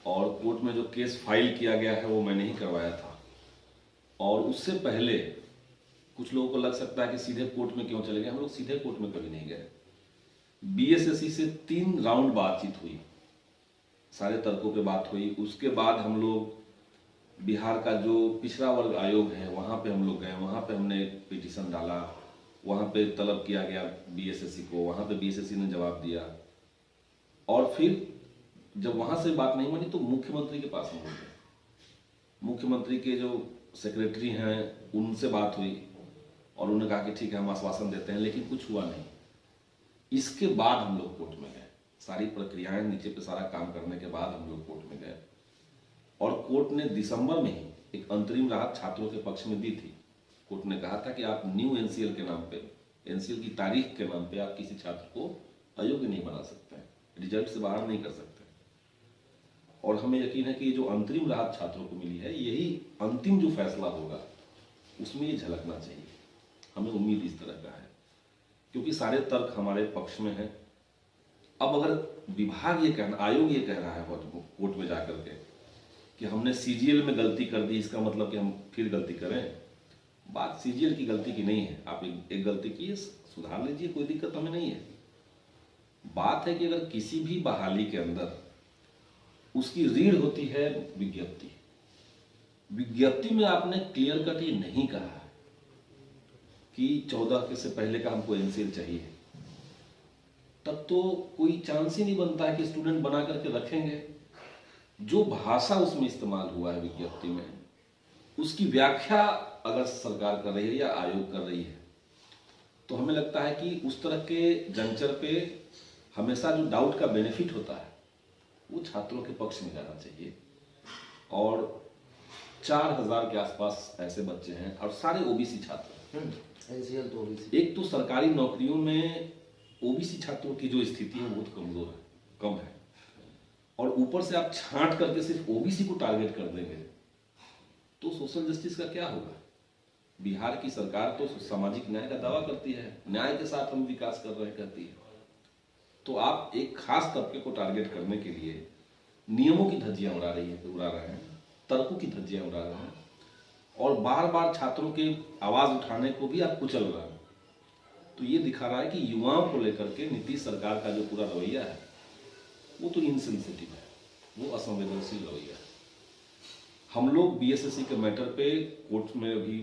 और कोर्ट में जो केस फाइल किया गया है वो मैंने ही करवाया था। और उससे पहले कुछ लोगों को लग सकता है कि सीधे कोर्ट में क्यों चले गए, हम लोग सीधे कोर्ट में कभी नहीं गए। बीएसएससी से 3 राउंड बातचीत हुई, सारे तर्कों पे बात हुई। उसके बाद हम लोग बिहार का जो पिछड़ा वर्ग आयोग है वहाँ पे हम लोग गए, वहाँ पे हमने पिटीशन डाला, वहाँ पे तलब किया गया बीएसएससी को, वहाँ पे बीएसएससी ने जवाब दिया। और फिर जब वहाँ से बात नहीं बनी तो मुख्यमंत्री के पास हम लोग गए। मुख्यमंत्री के जो सेक्रेटरी हैं उनसे बात हुई और उन्होंने कहा कि ठीक है हम आश्वासन देते हैं, लेकिन कुछ हुआ नहीं। इसके बाद हम लोग कोर्ट में गए, सारी प्रक्रियाएं नीचे पे सारा काम करने के बाद हम लोग कोर्ट में गए। और कोर्ट ने दिसंबर में ही एक अंतरिम राहत छात्रों के पक्ष में दी थी। कोर्ट ने कहा था कि आप न्यू एनसीएल के नाम पे, एनसीएल की तारीख के नाम पे आप किसी छात्र को अयोग्य नहीं बना सकते हैं, रिजल्ट से बाहर नहीं कर सकते। और हमें यकीन है कि जो अंतरिम राहत छात्रों को मिली है यही अंतिम जो फैसला होगा उसमें ये झलकना चाहिए। हमें उम्मीद इस तरह का है क्योंकि सारे तर्क हमारे पक्ष में हैं। अब अगर विभाग ये कहना, आयोग ये कह रहा है कोर्ट में जाकर के कि हमने सीजीएल में गलती कर दी, इसका मतलब कि हम फिर गलती करें। बात सीजीएल की गलती की नहीं है, आप एक गलती की सुधार लीजिए, कोई दिक्कत हमें नहीं है। बात है कि अगर किसी भी बहाली के अंदर उसकी रीढ़ होती है विज्ञप्ति, विज्ञप्ति में आपने क्लियर कट ये नहीं कहा कि 14 के से पहले का हमको एनसीएल चाहिए, तब तो कोई चांस ही नहीं बनता है कि स्टूडेंट बना करके रखेंगे। जो भाषा उसमें इस्तेमाल हुआ है विज्ञप्ति में, उसकी व्याख्या अगर सरकार कर रही है या आयोग कर रही है तो हमें लगता है कि उस तरह के जंक्चर पे हमेशा जो डाउट का बेनिफिट होता है वो छात्रों के पक्ष में जाना चाहिए। और 4000 के आसपास ऐसे बच्चे हैं और सारे ओबीसी छात्र हैं। एनसीएल तो ओबीसी, एक तो सरकारी नौकरियों में ओबीसी छात्रों की जो स्थिति है बहुत कमजोर है, कम है, और ऊपर से आप छांट करके सिर्फ ओबीसी को टारगेट कर देंगे तो सोशल जस्टिस का क्या होगा। बिहार की सरकार तो सामाजिक न्याय का दावा करती है, न्याय के साथ हम विकास कर रहे हैं कहती है, तो आप एक खास तबके को टारगेट करने के लिए नियमों की धज्जियां उड़ा रहे हैं, तर्कों की धज्जियां उड़ा रहे हैं और बार बार छात्रों के आवाज उठाने को भी आप कुचल रहे हैं। तो ये दिखा रहा है कि युवाओं को लेकर के नीतीश सरकार का जो पूरा रवैया है वो तो इनसेंसिटिव है, वो असंवेदनशील रवैया है। हम लोग बीएसएससी के मैटर पे कोर्ट में अभी